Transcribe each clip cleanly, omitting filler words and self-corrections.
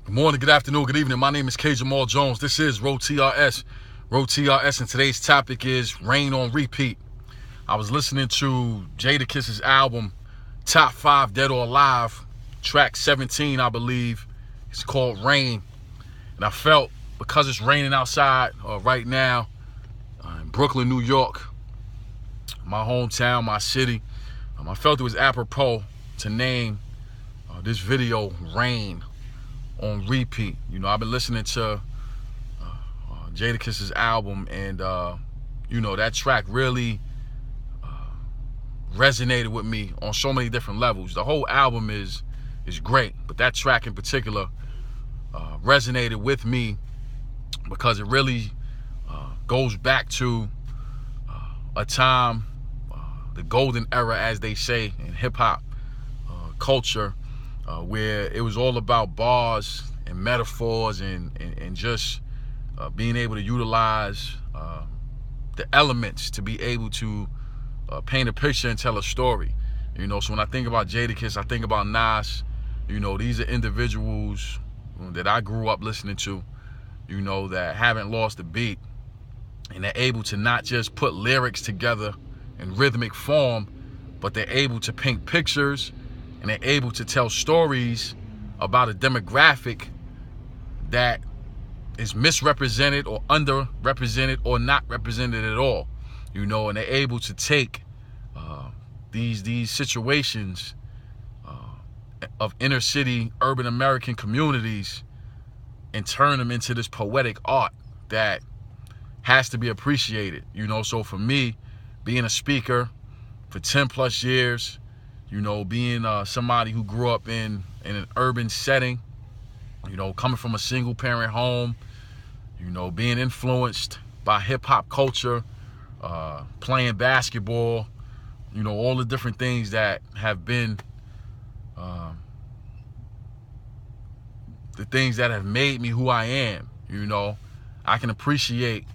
Good morning, good afternoon, good evening. My name is K. Jamal Jones. This is Road TRS. Road TRS, and today's topic is Rain on Repeat. I was listening to Jadakiss's album, Top 5 Dead or Alive, track 17, I believe. It's called Rain. And I felt, because it's raining outside right now in Brooklyn, New York, my hometown, my city, I felt it was apropos to name this video Rain on Repeat. You know, I've been listening to Jadakiss's album, and that track really resonated with me on so many different levels. The whole album is great, but that track in particular resonated with me because it really goes back to a time, the golden era, as they say, in hip-hop culture, where it was all about bars and metaphors and just being able to utilize the elements to be able to paint a picture and tell a story. You know, so when I think about Jadakiss, I think about Nas. You know, these are individuals that I grew up listening to, you know, that haven't lost a beat, and they're able to not just put lyrics together in rhythmic form, but they're able to paint pictures, and they're able to tell stories about a demographic that is misrepresented or underrepresented or not represented at all. You know, and they're able to take these situations of inner city urban American communities and turn them into this poetic art that has to be appreciated. You know, so for me, being a speaker for 10 plus years, you know, being somebody who grew up in an urban setting, you know, coming from a single parent home, you know, being influenced by hip hop culture, playing basketball, you know, all the different things that have been the things that have made me who I am. You know, I can appreciate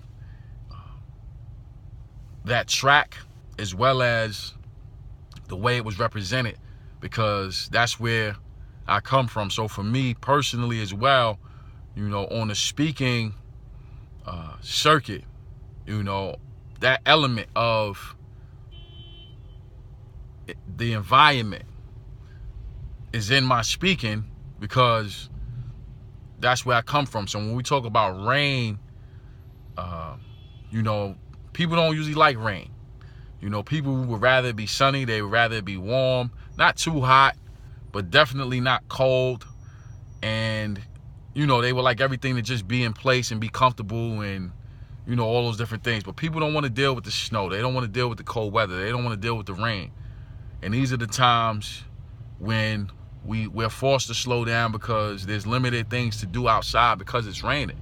that track as well as the way it was represented, because that's where I come from. So for me personally as well, you know, on the speaking circuit, you know, that element of the environment is in my speaking because that's where I come from. So when we talk about rain, you know, people don't usually like rain. You know, people would rather it be sunny. They would rather it be warm, not too hot, but definitely not cold. And, you know, they would like everything to just be in place and be comfortable and, you know, all those different things. But people don't want to deal with the snow. They don't want to deal with the cold weather. They don't want to deal with the rain. And these are the times when we're forced to slow down because there's limited things to do outside because it's raining.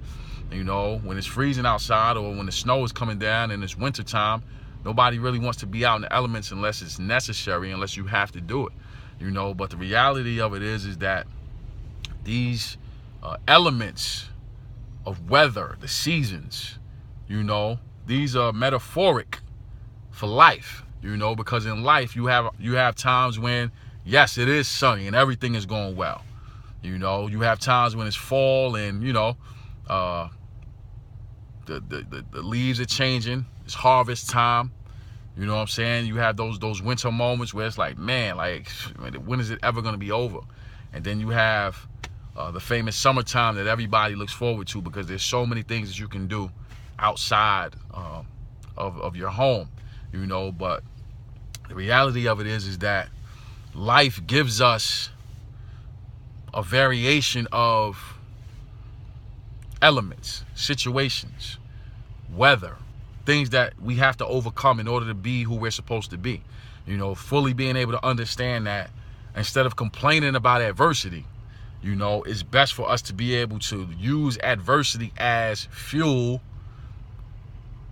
You know, when it's freezing outside or when the snow is coming down and it's winter time, nobody really wants to be out in the elements unless it's necessary, unless you have to do it. You know, but the reality of it is that these elements of weather, the seasons, you know, these are metaphoric for life, you know, because in life you have times when, yes, it is sunny and everything is going well. You know, you have times when it's fall and, you know, the leaves are changing. It's harvest time. You know what I'm saying? You have those winter moments where it's like, man, like, when is it ever going to be over? And then you have the famous summertime that everybody looks forward to because there's so many things that you can do outside of your home, you know. But the reality of it is that life gives us a variation of elements, situations, weather, things that we have to overcome in order to be who we're supposed to be. You know, fully being able to understand that instead of complaining about adversity, you know, it's best for us to be able to use adversity as fuel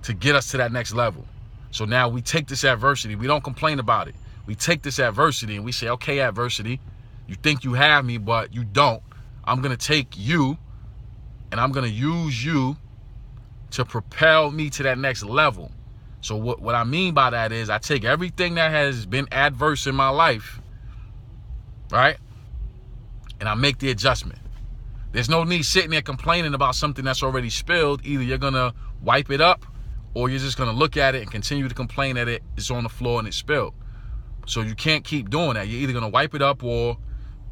to get us to that next level. So now we take this adversity, we don't complain about it. We take this adversity and we say, okay, adversity, you think you have me, but you don't. I'm going to take you and I'm going to use you to propel me to that next level. So what I mean by that is I take everything that has been adverse in my life, right? And I make the adjustment. There's no need sitting there complaining about something that's already spilled. Either you're going to wipe it up, or you're just going to look at it and continue to complain that it is on the floor and it's spilled. So you can't keep doing that. You're either going to wipe it up or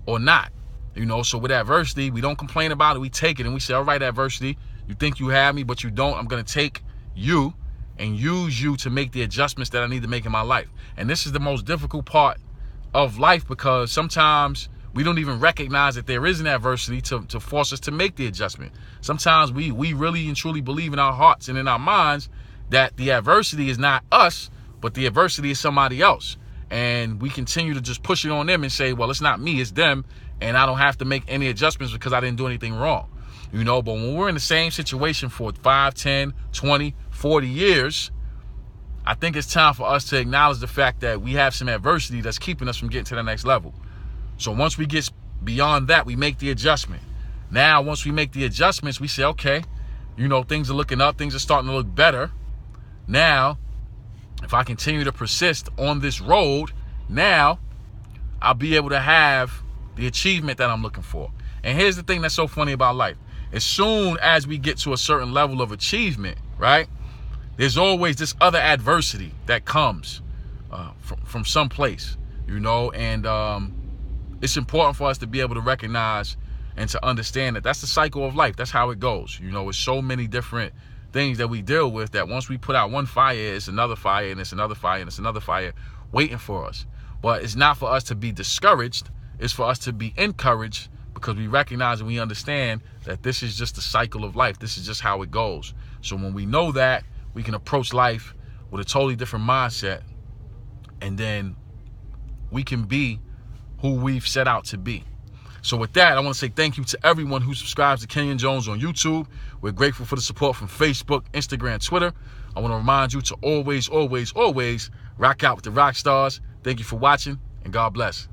not. You know, so with adversity, we don't complain about it. We take it and we say, all right, adversity, you think you have me, but you don't. I'm going to take you and use you to make the adjustments that I need to make in my life. And this is the most difficult part of life, because sometimes we don't even recognize that there is an adversity to force us to make the adjustment. Sometimes we really and truly believe in our hearts and in our minds that the adversity is not us, but the adversity is somebody else. And we continue to just push it on them and say, well, it's not me, it's them, and I don't have to make any adjustments because I didn't do anything wrong. You know, but when we're in the same situation for 5, 10, 20, 40 years, I think it's time for us to acknowledge the fact that we have some adversity that's keeping us from getting to the next level. So once we get beyond that, we make the adjustment. Now, once we make the adjustments, we say, okay, you know, things are looking up, things are starting to look better. Now, if I continue to persist on this road, now I'll be able to have the achievement that I'm looking for. And here's the thing that's so funny about life. As soon as we get to a certain level of achievement, right, there's always this other adversity that comes from some place, you know, and it's important for us to be able to recognize and to understand that that's the cycle of life. That's how it goes. You know, it's so many different things that we deal with that once we put out one fire, it's another fire, and it's another fire, and it's another fire waiting for us. But it's not for us to be discouraged. It's for us to be encouraged, because we recognize and we understand that this is just the cycle of life. This is just how it goes. So when we know that, we can approach life with a totally different mindset, and then we can be who we've set out to be. So with that, I want to say thank you to everyone who subscribes to Kenyon Jones on YouTube. We're grateful for the support from Facebook, Instagram, Twitter. I want to remind you to always, always, always rock out with the rock stars. Thank you for watching, and God bless.